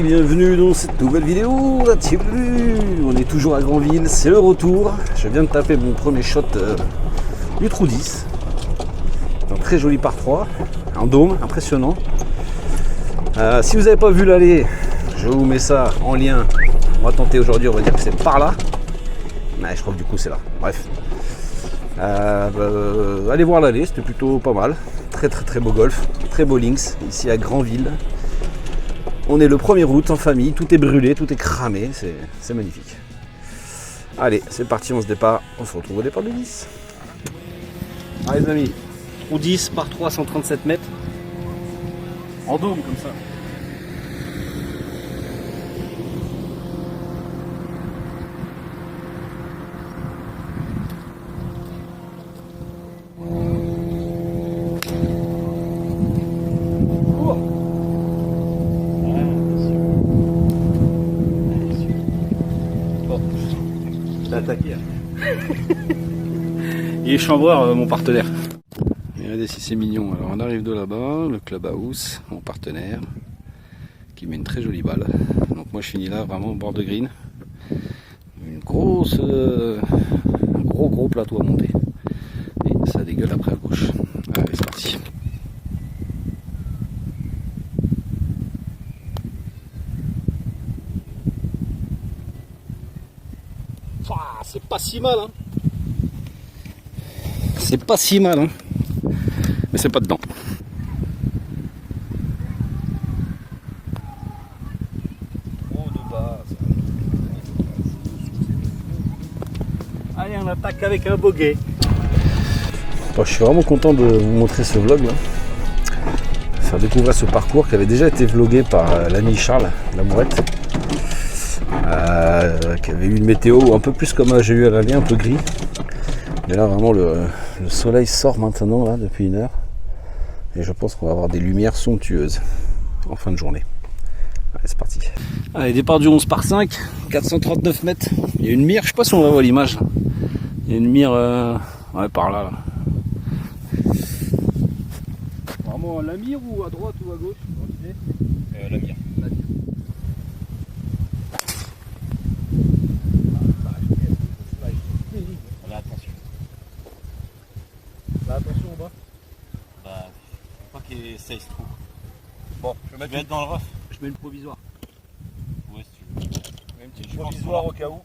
bienvenue dans cette nouvelle vidéo. On est toujours à Granville, c'est le retour. Je viens de taper mon premier shot du trou 10. Un très joli par 3, un dôme impressionnant. Si vous n'avez pas vu l'aller, je vous mets ça en lien. On va tenter aujourd'hui, on va dire que c'est par là. Mais je crois que du coup c'est là. Bref. Allez voir l'aller, c'était plutôt pas mal. Très beau golf, très beau links ici à Granville. On est le 1er août en famille, tout est brûlé, tout est cramé, c'est magnifique. Allez, c'est parti, on se départ, on se retrouve au départ de 10. Allez les amis, trou 10 par 3, 137 mètres. En dôme comme ça. Attaqué. Il est chambreur mon partenaire. Regardez si c'est mignon. Alors on arrive de là-bas, le clubhouse, mon partenaire, qui met une très jolie balle. Donc moi je finis là vraiment au bord de green. Une grosse, un gros plateau à monter. Et ça dégueule après à gauche. Allez c'est parti. C'est pas si mal, hein. C'est pas si mal, hein. Mais c'est pas dedans. Trop de base. Allez, on attaque avec un bogey. Bon, je suis vraiment content de vous montrer ce vlog là. Faire découvrir ce parcours qui avait déjà été vlogué par l'ami Charles, la Mourette. Qui avait eu une météo un peu plus comme j'ai eu à l'aller, un peu gris. Mais là vraiment le soleil sort maintenant là depuis 1 heure. Et je pense qu'on va avoir des lumières somptueuses en fin de journée. Allez c'est parti. Allez départ du 11 par 5, 439 mètres. Il y a une mire, je sais pas si on va voir l'image. Il y a une mire ouais, par là. Vraiment à la mire ou à droite ou à gauche la mire. Attention au bas. Bah, faut pas qu'il y ait 16 trous. Bon, je vais mettre dans le rough. Je mets le provisoire. Ouais, si tu veux. Je mets un petit provisoire au cas où.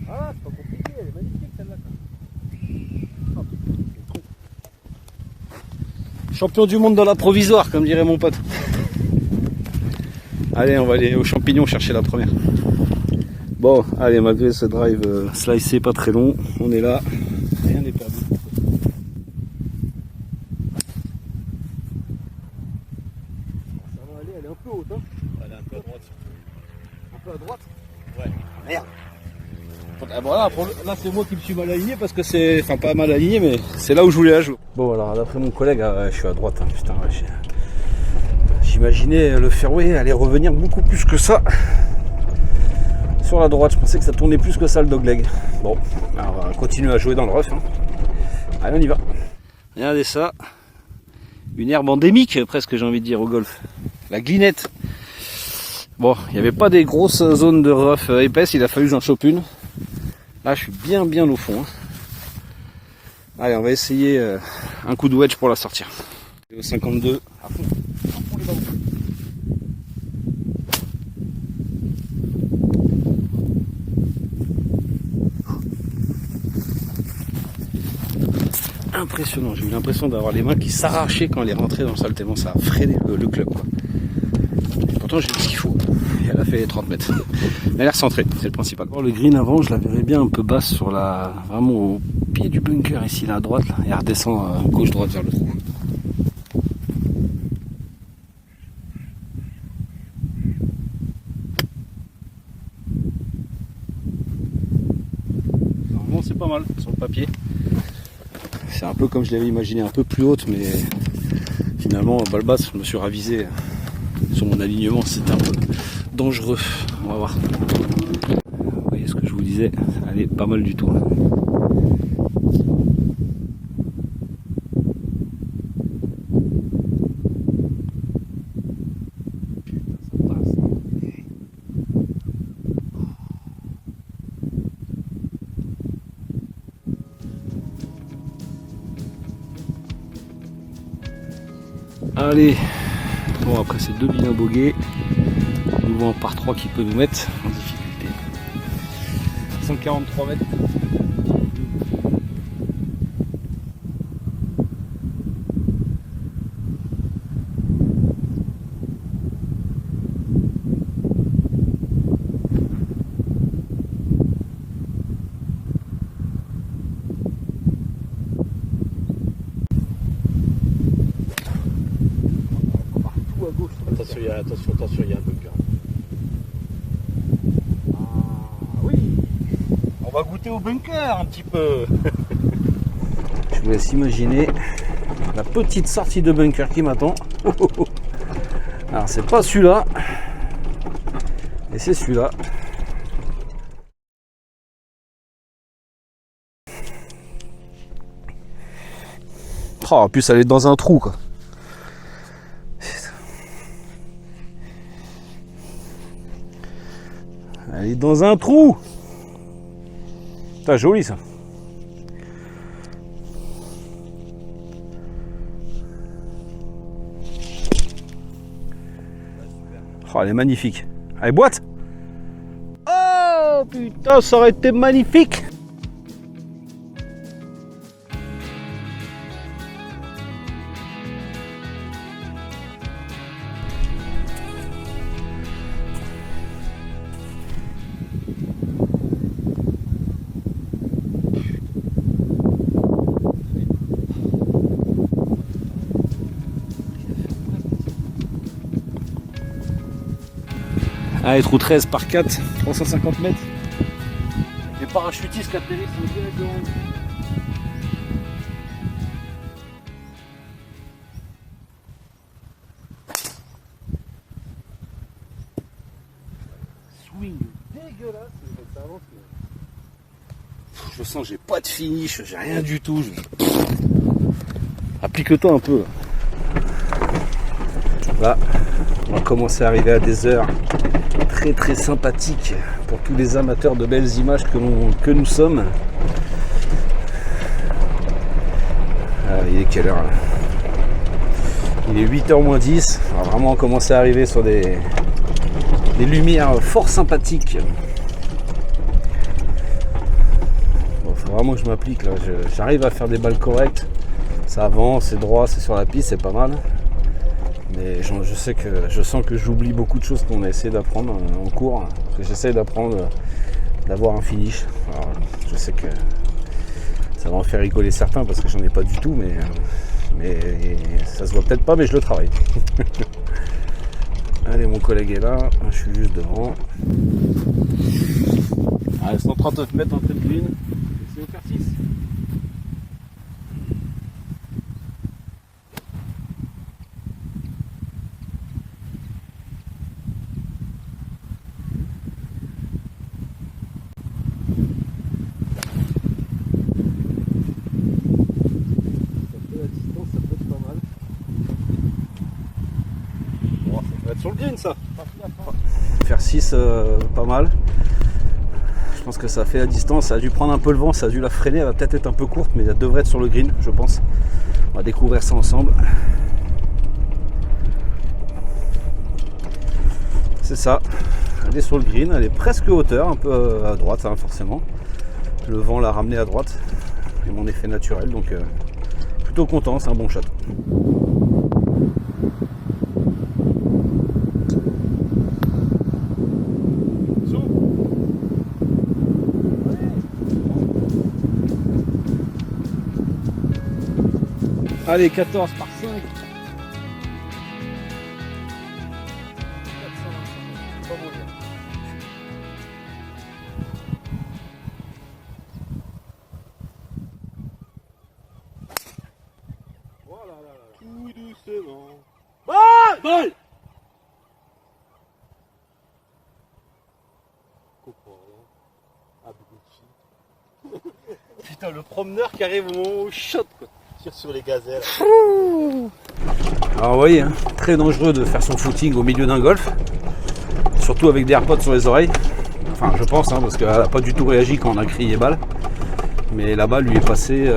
Ah, c'est pas compliqué, elle est magnifique celle-là. Champion du monde dans la provisoire, comme dirait mon pote. Allez, on va aller aux champignons chercher la première. Bon, allez, malgré ce drive slicé pas très long, on est là. Rien n'est perdu. Ça va aller, elle est un peu haute, hein. Elle est un peu à droite. Un peu à droite. Ouais. Merde. Voilà, là c'est moi qui me suis mal aligné parce que c'est. Enfin, pas mal aligné, mais c'est là où je voulais la jouer. Bon, alors d'après mon collègue, je suis à droite, hein, putain, ouais, j'imaginais le fairway aller revenir beaucoup plus que ça sur la droite. Je pensais que ça tournait plus que ça le dogleg. Bon, alors on va continuer à jouer dans le rough. Hein. Allez, on y va. Regardez ça. Une herbe endémique, presque, j'ai envie de dire, au golf. La glinette. Bon, il n'y avait pas des grosses zones de rough épaisses, il a fallu que j'en chope une. Là, je suis bien au fond. Hein. Allez, on va essayer un coup de wedge pour la sortir. Au 52, à fond. Les ballons. Impressionnant, j'ai eu l'impression d'avoir les mains qui s'arrachaient quand elle est rentrée dans le salle, tellement ça a freiné le club. Quoi. Et pourtant j'ai eu ce qu'il faut, et elle a fait les 30 mètres. Elle a l'air centrée, c'est le principal. Le green avant, je la verrais bien un peu basse sur la, vraiment au pied du bunker ici là à droite, là, et elle redescend gauche-droite vers le trou. C'est pas mal sur le papier. C'est un peu comme je l'avais imaginé, un peu plus haute, mais finalement, à balle basse, je me suis ravisé sur mon alignement. C'était un peu dangereux. On va voir. Vous voyez ce que je vous disais, elle est pas mal du tout. Allez, bon après ces deux vilains boguets, nous voit en par 3 qui peut nous mettre en difficulté. 143 mètres. Attention, il y a un bunker. Ah oui, On va goûter au bunker un petit peu. je vous laisse imaginer la petite sortie de bunker qui m'attend. Alors c'est pas celui-là, et c'est celui-là. Oh, en plus elle est dans un trou quoi. Elle est dans un trou. C'est joli ça. Oh, elle est magnifique. Allez, boîte. Oh putain, ça aurait été magnifique. Allez, trou 13 par 4, 350 mètres. Les parachutistes qui atterrissent sont direct devant nous. Swing dégueulasse, ça avance. Je sens que j'ai pas de finish, j'ai rien du tout. Applique-toi un peu. Là, on va commencer à arriver à des heures très sympathique pour tous les amateurs de belles images que nous sommes. Il est quelle heure là? Il est 8h moins 10. On va vraiment commencer à arriver sur des lumières fort sympathiques. Bon, faut vraiment que je m'applique là. J'arrive à faire des balles correctes. Ça avance, c'est droit, c'est sur la piste, c'est pas mal. Mais je sens que j'oublie beaucoup de choses qu'on a essayé d'apprendre en cours. Que j'essaie d'apprendre, d'avoir un finish. Alors, je sais que ça va en faire rigoler certains parce que j'en ai pas du tout, mais ça se voit peut-être pas, mais je le travaille. Allez, mon collègue est là, je suis juste devant. Allez, 139 mètres en tête de ligne. C'est au faire 6. Sur le green ça. Faire 6, pas mal. Je pense que ça fait la distance, ça a dû prendre un peu le vent, ça a dû la freiner, elle va peut-être être un peu courte, mais elle devrait être sur le green, je pense. On va découvrir ça ensemble. C'est ça, elle est sur le green, elle est presque hauteur, un peu à droite hein, forcément. Le vent l'a ramené à droite, et mon effet naturel, donc plutôt content, c'est un bon shot. Allez, 14 par 5. Voilà, tout doucement. Balle. Putain, le promeneur qui arrive au moment où je shot quoi. Tire sur les gazelles. Alors vous voyez, hein, très dangereux de faire son footing au milieu d'un golf. Surtout avec des AirPods sur les oreilles. Enfin je pense, hein, parce qu'elle n'a pas du tout réagi quand on a crié balle. Mais la balle lui est passée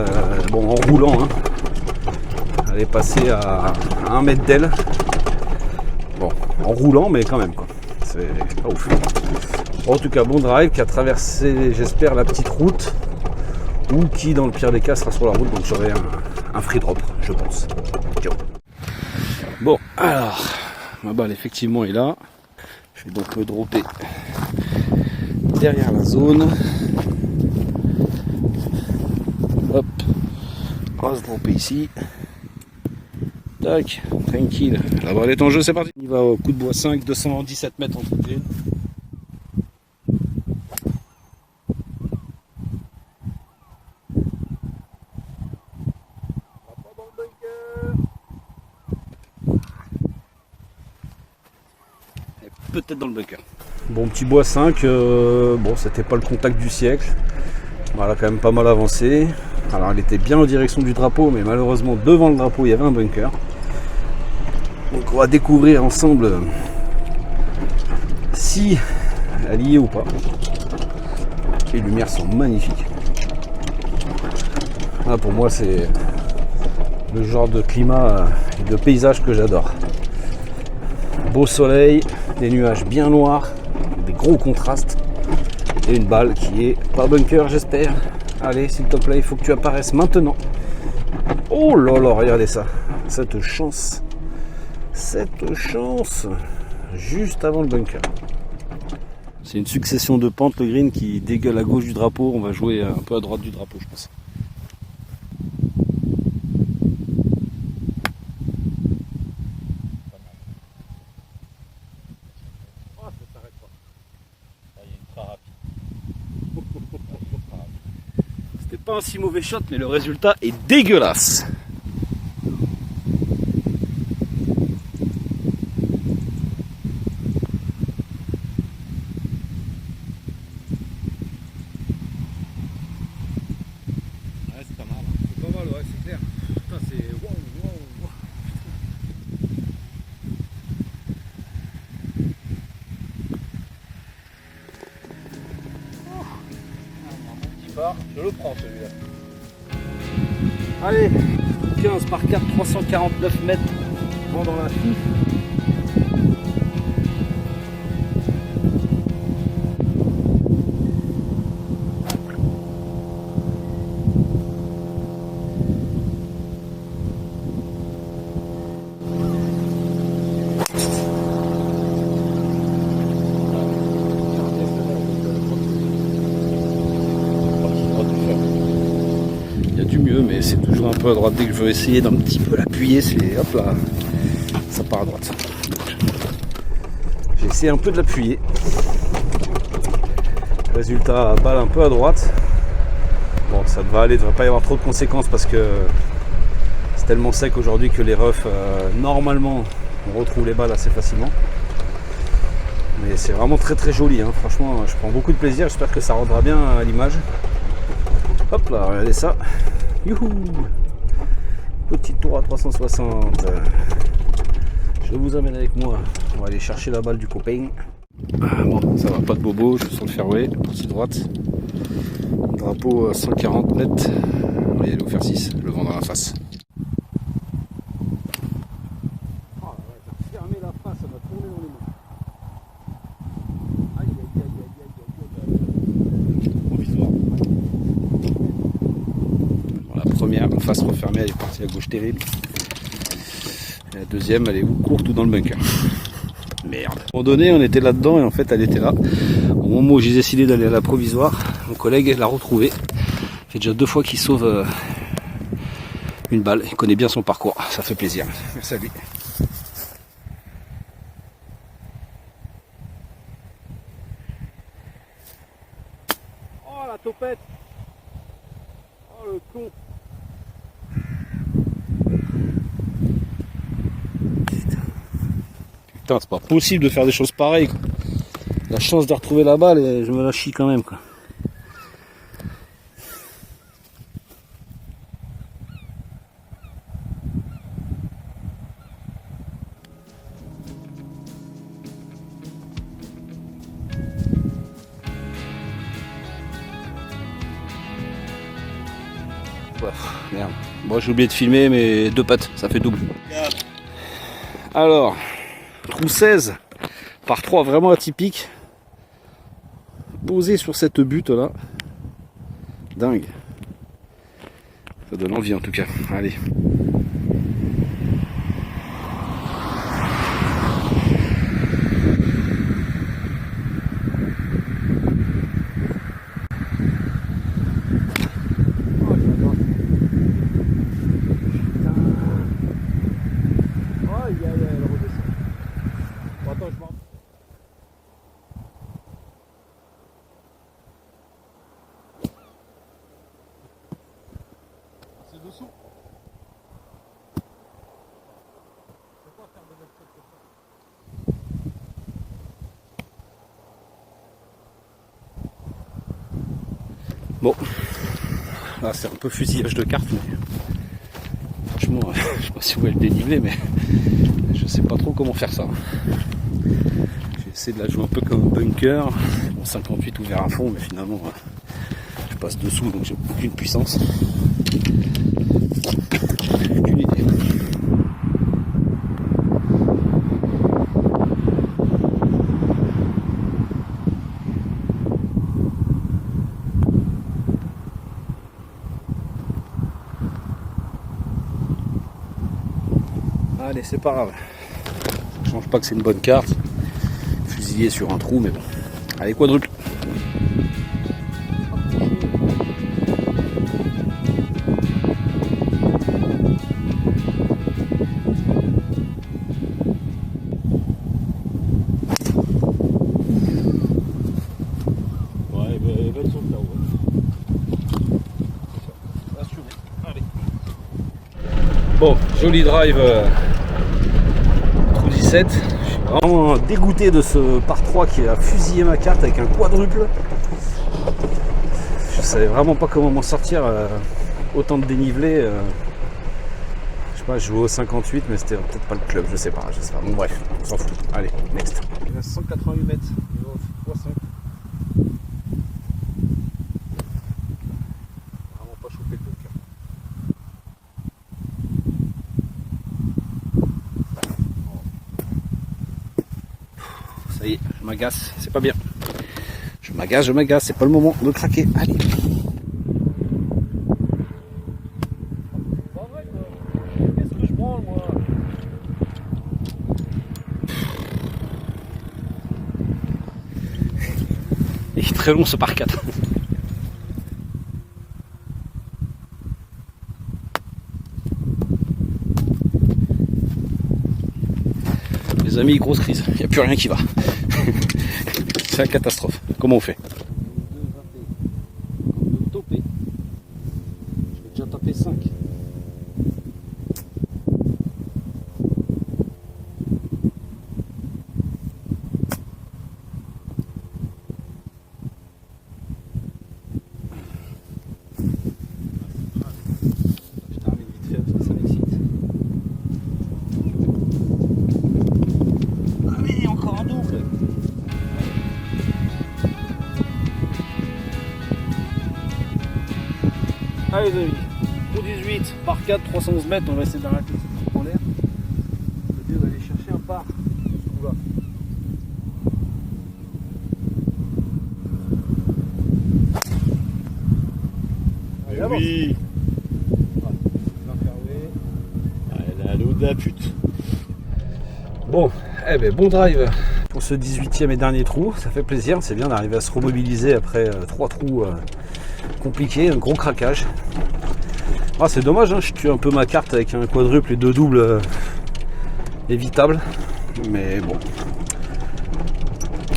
bon, en roulant. Hein. Elle est passée à 1 mètre d'aile. Bon, en roulant, mais quand même quoi. C'est pas ouf. En tout cas, bon drive qui a traversé, j'espère, la petite route. Ou qui, dans le pire des cas, sera sur la route. Donc j'aurai un free drop, je pense. Ciao. Bon, alors, ma balle effectivement est là. Je vais donc me dropper derrière la zone. Hop, on va se dropper ici. Tac, tranquille. La balle est en jeu, c'est parti. On y va au coup de bois 5, 217 mètres entre green. Peut-être dans le bunker. Bon, petit bois 5, bon, c'était pas le contact du siècle. Bon, elle a quand même pas mal avancé. Alors, elle était bien en direction du drapeau, mais malheureusement, devant le drapeau, il y avait un bunker. Donc, on va découvrir ensemble si elle y est ou pas. Les lumières sont magnifiques. Ah, pour moi, c'est le genre de climat et de paysage que j'adore. Beau soleil, des nuages bien noirs, des gros contrastes et une balle qui est pas bunker, j'espère. Allez, s'il te plaît, il faut que tu apparaisses maintenant. Oh là là, regardez ça. Cette chance, juste avant le bunker. C'est une succession de pentes, le green qui dégueule à gauche du drapeau. On va jouer un peu à droite du drapeau, je pense. C'était pas un si mauvais shot, mais le résultat est dégueulasse. Ouais, c'est pas mal. C'est pas mal, ouais, c'est clair. Putain, c'est wow, wow, wow. Je le prends celui-là. Allez, 15 par 4, 349 mètres pendant la fille. Il y a du mieux, mais c'est toujours un peu à droite. Dès que je veux essayer d'un petit peu l'appuyer, c'est hop là, ça part à droite. J'ai essayé un peu de l'appuyer. Résultat, balle un peu à droite. Bon, ça devrait aller, il ne devrait pas y avoir trop de conséquences parce que c'est tellement sec aujourd'hui que les roughs, normalement, on retrouve les balles assez facilement. Mais c'est vraiment très très joli, hein. Franchement, je prends beaucoup de plaisir. J'espère que ça rendra bien à l'image. Hop là, regardez ça. Youhou! Petit tour à 360. Je vous amène avec moi. On va aller chercher la balle du copain. Ah, bon, ça va, pas de bobo. Je suis sur le fairway, partie droite. Drapeau à 140 mètres. On va y aller au fer 6, le vent dans la face. Oh, t'as fermé la face, ça va tourner dans les mains. Aïe, aïe, aïe, aïe, aïe, aïe. Provisoire. Bon, la première, en face refermée, elle est partie à gauche terrible. Et la deuxième, elle est courte ou dans le bunker. Merde. À un moment donné, on était là-dedans et en fait, elle était là. Au moment où j'ai décidé d'aller à la provisoire, mon collègue l'a retrouvée. Ça fait déjà 2 fois qu'il sauve une balle. Il connaît bien son parcours. Ça fait plaisir. Merci à lui. Oh la topette! Oh le con! Putain, c'est pas possible de faire des choses pareilles, quoi. La chance de retrouver la balle et je me la chie quand même, quoi. Ouais, merde. Bon, j'ai oublié de filmer, mais 2 pattes, ça fait double. Alors, trou 16 par 3, vraiment atypique. Posé sur cette butte là. Dingue. Ça donne envie en tout cas. Allez. C'est dessous. Bon, là c'est un peu fusillage de cartes, mais franchement, je sais pas si vous voulez le déniveler, mais je sais pas trop comment faire ça. J'ai essayé de la jouer un peu comme un bunker, bon 58 ouvert à fond, mais finalement je passe dessous donc j'ai aucune puissance. Aucune idée. Allez, c'est pas grave. Je change pas que c'est une bonne carte. Fusillé sur un trou, mais bon. Allez, quadruple. Ouais, ben, va sur le là-haut. Allez. Bon, joli drive. Trou 17. Je suis vraiment dégoûté de ce par 3 qui a fusillé ma carte avec un quadruple. Je savais vraiment pas comment m'en sortir. Autant de dénivelé. Je sais pas, je jouais au 58, mais c'était peut-être pas le club, je sais pas. Bon, bref, on s'en fout. Allez, next. Il reste 188 mètres. Niveau x5. Vraiment pas choper le bunker. Ça y est, je m'agace, c'est pas bien. Je m'agace, c'est pas le moment de craquer. Allez. Pas vrai quoi. Qu'est-ce que je branle moi? Il est très long ce par 4. Les amis, grosse crise, il n'y a plus rien qui va. C'est la catastrophe. Comment on fait? De topper. Je vais déjà taper 5. Je termine vite fait parce que ça m'excite. Ah mais encore un double. Allez les amis, trou 18 par 4, 311 mètres, on va essayer d'arrêter cette trou en l'air. C'est-à-dire d'aller chercher un par ce trou-là. Allez, avance. Oui, Bien fermé. elle a l'eau de la pute. Bon, eh ben bon drive pour ce 18e et dernier trou, ça fait plaisir, c'est bien d'arriver à se remobiliser après 3 trous compliqués, un gros craquage. Ah c'est dommage, hein, je tue un peu ma carte avec un quadruple et 2 doubles évitables, mais bon.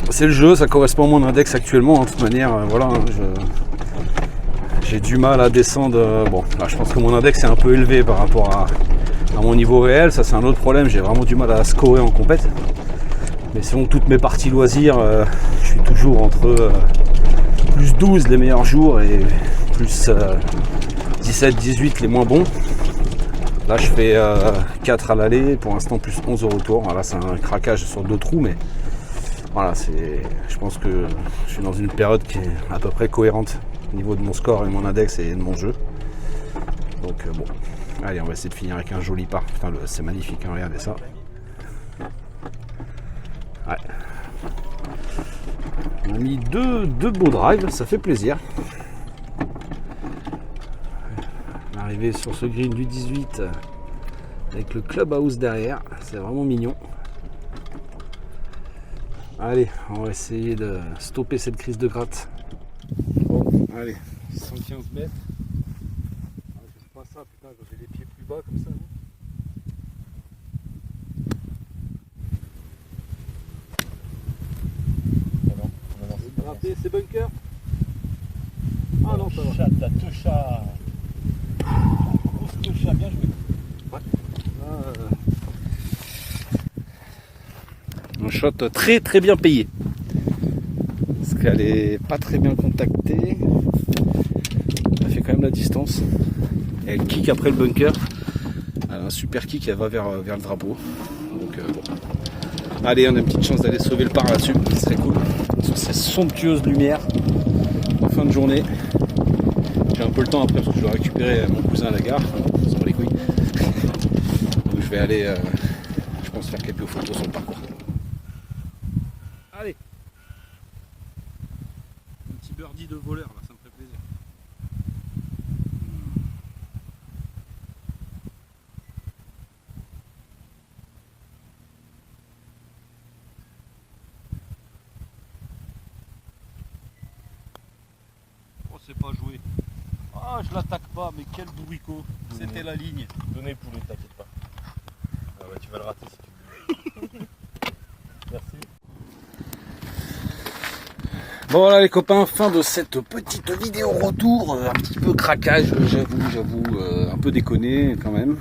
C'est le jeu, ça correspond à mon index actuellement, de toute manière, voilà, hein, j'ai du mal à descendre, bon là je pense que mon index est un peu élevé par rapport à mon niveau réel, ça c'est un autre problème, j'ai vraiment du mal à scorer en compète. Mais selon toutes mes parties loisirs, je suis toujours entre plus 12 les meilleurs jours et plus 17, 18 les moins bons. Là je fais 4 à l'aller, pour l'instant plus 11 au retour. Voilà, c'est un craquage sur 2 trous, mais voilà, je pense que je suis dans une période qui est à peu près cohérente au niveau de mon score et mon index et de mon jeu. Donc bon. Allez, on va essayer de finir avec un joli par. Putain, c'est magnifique, hein, regardez ça. Ouais. On a mis deux beaux drives, ça fait plaisir. On est arrivé sur ce green du 18 avec le clubhouse derrière, c'est vraiment mignon. Allez, on va essayer de stopper cette crise de gratte. Bon, allez, 115 mètres. Ah, je fais pas ça, putain, j'ai les pieds plus bas comme ça. C'est bunker. Ah non, ça va. Ta toucha. Grosse toucha, bien joué. Ouais. Un shot très très bien payé. Parce qu'elle est pas très bien contactée. Elle fait quand même la distance. Et elle kick après le bunker. Elle a un super kick, elle va vers le drapeau. Donc bon. Allez, on a une petite chance d'aller sauver le par là-dessus. Ce serait cool. Sur ces somptueuses lumières en fin de journée. J'ai un peu le temps après parce que je dois récupérer mon cousin à la gare. On s'en bat les couilles. Donc je vais aller, je pense, faire quelques photos sur le parcours. Allez, un petit birdie de voleur là, ça me ferait plaisir. Oh, c'est pas joué. Ah, je l'attaque pas, mais quel bourricot. C'était la ligne. Donnez le poulet, t'inquiète pas. Ah ouais, tu vas le rater si tu veux. Merci. Bon voilà les copains, fin de cette petite vidéo retour, un petit peu craquage, j'avoue, un peu déconné quand même.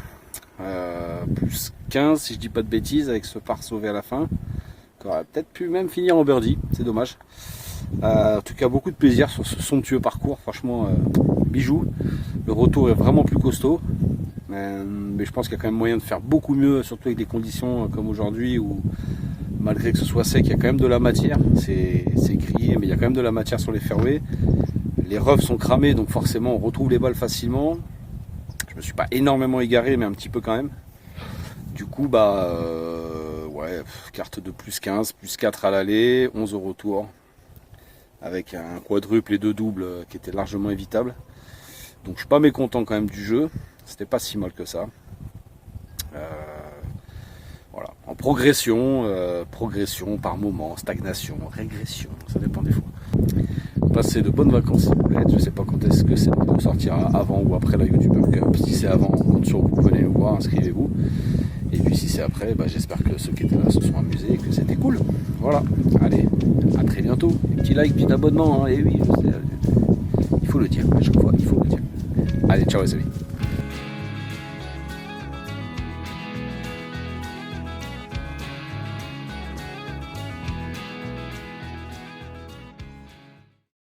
Plus 15 si je dis pas de bêtises avec ce par sauvé à la fin. On aurait peut-être pu même finir en birdie, c'est dommage. En tout cas beaucoup de plaisir sur ce somptueux parcours, franchement bijou. Le retour est vraiment plus costaud. Mais je pense qu'il y a quand même moyen de faire beaucoup mieux, surtout avec des conditions comme aujourd'hui où malgré que ce soit sec, il y a quand même de la matière. C'est grillé, mais il y a quand même de la matière sur les fairways. Les roughs sont cramés, donc forcément on retrouve les balles facilement. Je me suis pas énormément égaré, mais un petit peu quand même. Du coup, ouais, carte de plus 15, plus 4 à l'aller, 11 au retour. Avec un quadruple et 2 doubles qui étaient largement évitables. Donc je suis pas mécontent quand même du jeu. C'était pas si mal que ça. Voilà, en progression, progression par moment, stagnation, régression, ça dépend des fois. Passez de bonnes vacances. Je sais pas quand est-ce que cette vidéo sortira, avant ou après la YouTuber Cup. Si c'est avant, on compte sur vous, venez nous voir, inscrivez-vous. Et puis si c'est après, j'espère que ceux qui étaient là se sont amusés et que c'était cool. Voilà, allez, à très bientôt. Petit like, petit abonnement, hein. Et oui, il faut le dire à chaque fois, il faut le dire. Allez, ciao les amis.